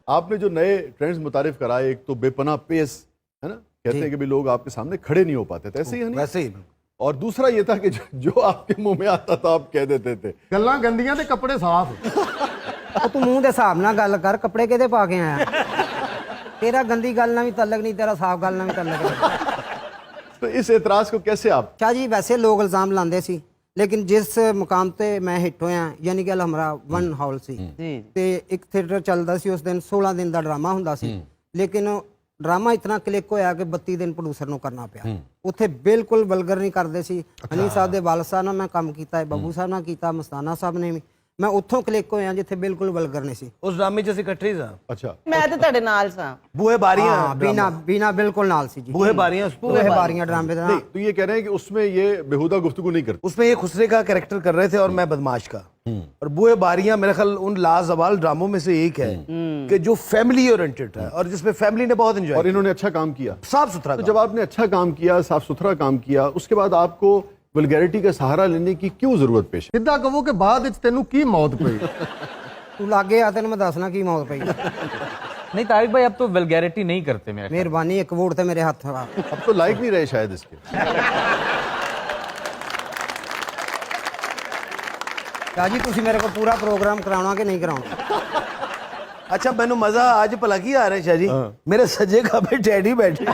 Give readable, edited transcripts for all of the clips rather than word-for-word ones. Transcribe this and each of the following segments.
آپ نے جو نئے ٹرینڈز متعارف کرائے، ایک تو بے پناہ پیس ہے نا، کہتے ہیں کہ بھی لوگ آپ کے سامنے کھڑے نہیں ہو پاتے تھے، ایسے ہی ہے نہیں؟ ویسے ہی. اور دوسرا یہ تھا کہ جو آپ کے منہ میں آتا تھا آپ کہہ دیتے تھے. گلاں گندیاں تے کپڑے صاف. تو منہ دے حساب نال گل کر، کپڑے کہدے پا کے آیا؟ تیرا گندی گل نہ بھی تعلق نہیں، تیرا صاف گل نہ بھی تعلق نہیں. تو اس اعتراض کو کیسے آپ؟ شاہ جی ویسے لوگ الزام لاندے سی، لیکن جس مقام تے میں ہٹ ہویا یعنی کہ الحمرا 1 ہال سی تے ایک تھیٹر چلدا سی اس دن 16 دن دا ڈرامہ ہوندا سی، لیکن ڈرامہ اتنا کلک ہویا کہ 32 دن پروڈیوسر نو کرنا پیا. اتنے بالکل ولگر نہیں کرتے سی. ہنی صاحب دے والد صاحب نال میں کام کیتا ہے، بابو صاحب نال کیتا، مستانہ صاحب نے بھی. میں اتوں کلک ہویا جتھے بالکل ولگر نہیں سی. اس ڈرامے چ اسی اکٹھے سا. اچھا میں تے تہاڈے نال سا. بوہے باریاں بینا بالکل نال سی جی. بوہے باریاں بوہے باریاں ڈرامے دا. نہیں تو یہ کہہ رہے ہیں کہ اس میں یہ بیہودہ گفتگو نہیں کرتے. اس میں یہ خسرے کا کریکٹر کر رہے تھے اور میں بدماش کا. اور بوہے باریاں میرے خیال ان لازوال ڈراموں میں سے ایک ہے کہ جو فیملی اورینٹڈ ہے اور جس میں فیملی نے بہت انجوائے اور کیا. انہوں نے اچھا کام کیا، صاف ستھرا. تو جب آپ نے اچھا کام کیا، صاف ستھرا کام کیا، اس کے بعد آپ کو ولگیرٹی کا سہارا لینے کی کیوں ضرورت پیش ہے؟ سیدھا کہو کہ بعد وچ تینوں کی موت پئی؟ تو لاگے آ تینوں میں دسنا کی موت پئی. نہیں طارق بھائی اب تو ولگیرٹی نہیں کرتے میرے. مہربانی ایک ووٹ تے میرے ہاتھ. اب تو لائق نہیں رہے شاید اس کے. شاہ جی تسی میرے کو پورا پروگرام کراونا کہ نہیں کراونا؟ اچھا مینوں مزہ آج پلا کی آ رہا ہے شاہ جی، میرے سجے کھبے ڈیڈی بیٹھے.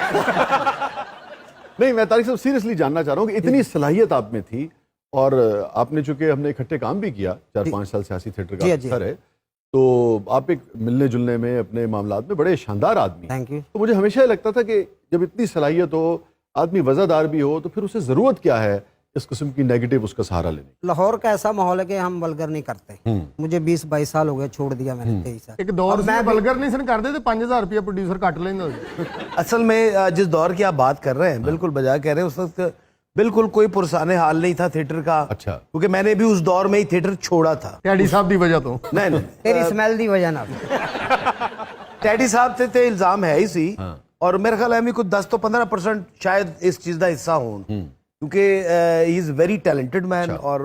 نہیں میں طارق صاحب سیریسلی جاننا چاہ رہا ہوں کہ اتنی صلاحیت آپ میں تھی، اور آپ نے چونکہ ہم نے اکٹھے کام بھی کیا 4-5 سال سیاسی تھیٹر کا افسر ہے، تو آپ ایک ملنے جلنے میں اپنے معاملات میں بڑے شاندار آدمی. Thank you. تو مجھے ہمیشہ یہ لگتا تھا کہ جب اتنی صلاحیت ہو، آدمی وزادار بھی ہو، تو پھر اسے ضرورت کیا ہے اس قسم کی نیگیٹو اس کا سہارا لینے. لاہور کا ایسا ماحول ہے کہ ہم ولگر نہیں کرتے. مجھے 20-22 سال ہو گئے، چھوڑ دیا میں نے 23 سال. ایک دور میں ولگر نہیں سن کردے تے 5000 روپیہ پروڈیوسر کٹ لیندا. اصل میں جس دور کی آپ بات کر رہے ہیں بالکل بجا کہہ رہے ہیں. اس وقت بالکل کوئی پرسان حال نہیں تھا تھیٹر کا. اچھا. کیونکہ میں نے بھی اس دور میں ہی تھیٹر چھوڑا تھا. ٹیڈی صاحب دی وجہ تو. نہیں تیری سمیل دی وجہ نال. ٹیڈی صاحب تے الزام ہے ہی سی، اور میرے خیال ہے میں کوئی 10 تو 15% شاید اس چیز کا حصہ ہوں، کیونکہ ہی از ویری ٹیلنٹڈ مین. اور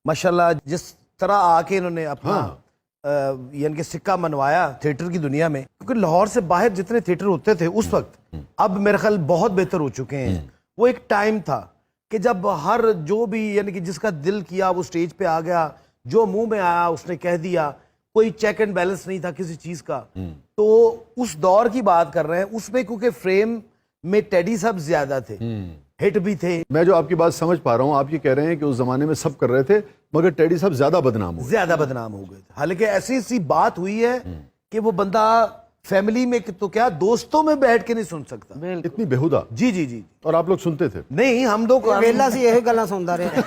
ماشاءاللہ جس طرح آ کے انہوں نے اپنا یعنی کہ سکہ منوایا تھیٹر کی دنیا میں، کیونکہ لاہور سے باہر جتنے تھیٹر ہوتے تھے اس وقت اب میرے خیال بہت بہتر ہو چکے ہیں. وہ ایک ٹائم تھا کہ جب ہر جو بھی یعنی کہ جس کا دل کیا وہ سٹیج پہ آ گیا، جو منہ میں آیا اس نے کہہ دیا، کوئی چیک اینڈ بیلنس نہیں تھا کسی چیز کا. تو اس دور کی بات کر رہے ہیں، اس میں کیونکہ فریم میں ٹیڈی صاحب زیادہ تھے، ہٹ بھی تھے. میں جو آپ کی بات سمجھ پا رہا ہوں، آپ یہ کہہ رہے ہیں کہ اس زمانے میں سب کر رہے تھے مگر ٹیڈی صاحب زیادہ بدنام ہوئے. زیادہ بدنام ہو گئے تھے. حالانکہ ایسی بات ہوئی ہے کہ وہ بندہ فیملی میں تو کیا دوستوں میں بیٹھ کے نہیں سن سکتا. اتنی بیہودہ. جی جی جی. اور آپ لوگ سنتے تھے؟ نہیں ہم دو ویلا سی یہ گلاں سندا رہے.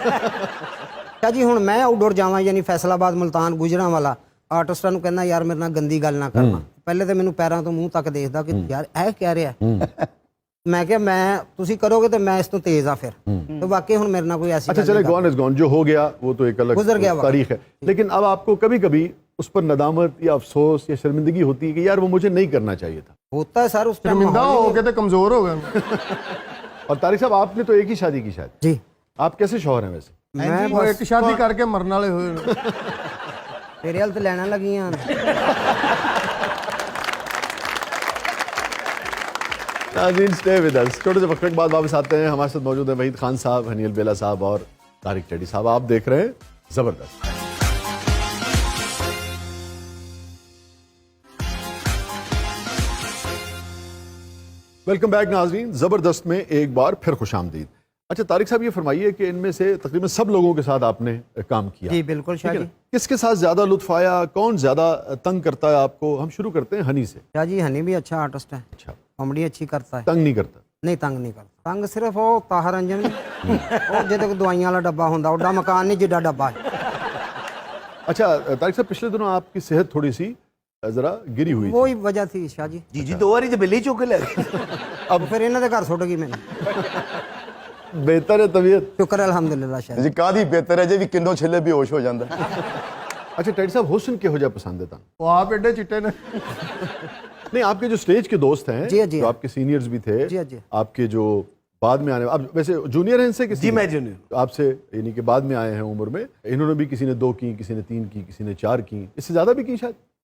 شاہ جی ہن میں آؤٹ ڈور جاواں یعنی فیصل آباد ملتان گجراں والا آرٹسٹاں نوں کہنا یار میرے نال گندی گل نہ کرنا. پہلے تے مینوں پیراں تو منہ تک دیکھدا کہ یار اے کہہ رہا ہے. میں کہ میں تسی کرو گے تو میں اس تو تیز ہاں. پھر تو واقعی ہن میرے نال کوئی ایسی. اچھا چلے گون از گون، جو ہو گیا وہ تو ایک الگ تاریخ ہے. لیکن اب آپ کو کبھی کبھی اس پر ندامت یا افسوس یا شرمندگی ہوتی ہے کہ یار وہ مجھے نہیں کرنا چاہیے تھا؟ ہوتا ہے سر. اس ٹائم شرمندہ ہو کے تے کمزور ہو گئے. اور طارق صاحب آپ نے تو ایک ہی شادی کی شاید. جی. آپ کیسے شوہر ہیں ویسے؟ میں وہ ایک شادی کر کے مرن والے ہوئے. تیرے ہل تے لینا لگیاں. ناظرین اسٹے ود اس. چھوٹے سے وقفے کے بعد واپس آتے ہیں. ہمارے ساتھ موجود ہیں وحید خان صاحب، ہنی البیلا صاحب اور طارق ٹیڈی صاحب. آپ دیکھ رہے ہیں زبردست. ویلکم بیک ناظرین. زبردست میں ایک بار پھر خوش آمدید. اچھا طارق صاحب یہ فرمائیے کہ ان میں سے تقریباً سب لوگوں کے ساتھ آپ نے کام کیا. جی بالکل شاہ جی. کس کے ساتھ زیادہ لطف آیا؟ کون زیادہ تنگ کرتا ہے آپ کو؟ ہم شروع کرتے ہیں ہنی سے. شاہ جی ہنی بھی اچھا آرٹسٹ ہے. اچھا. کامیڈی اچھی کرتا ہے. تنگ نہیں کرتا؟ نہیں تنگ نہیں کرتا. تنگ صرف وہ طاہر انجن وہ جدے کو دوائیاں والا ڈبا ہوندا اوڈا مکان نہیں جڈا ڈبا ہے. اچھا طارق صاحب پچھلے دنوں آپ کی صحت تھوڑی سی ذرا گری ہوئی. وہی وجہ تھی شاہ جی. جی جی 2 بار تو بلی چوک لے گئے. اب پھر انہاں دے گھر سٹ گئی میں. بہتر ہے طبیعت؟ شکر الحمدللہ شاہ جی کادی بہتر ہے جی بھی کنوں چھلے بھی ہوش ہو جاندہ. اچھا ٹیڈی صاحب حسن کہو جا پسند ہے تھا؟ وہ آپ ایڈے چٹے نے. نہیں آپ کے جو سٹیج کے دوست ہیں جو آپ کے سینئرز بھی تھے، آپ کے جو بعد میں آنے، اب ویسے جونیئر ہیں ان سے کسی؟ جی میں جونیئر آپ سے یعنی کہ بعد میں آئے ہیں عمر میں. انہوں نے بھی کسی نے 2 کی، کسی نے 3 کی، کسی نے 4 کی، اس سے زیادہ بھی کی شاید.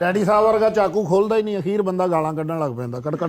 ਡੈਡੀ ਸਾਹਿਬ ਵਰਗਾ ਚਾਕੂ ਖੋਲਦਾ ਹੀ ਨਹੀਂ, ਅਖੀਰ ਬੰਦਾ ਗਾਲਾਂ ਕੱਢਣ ਲੱਗ ਪੈਂਦਾ, ਕੜ ਕੜ।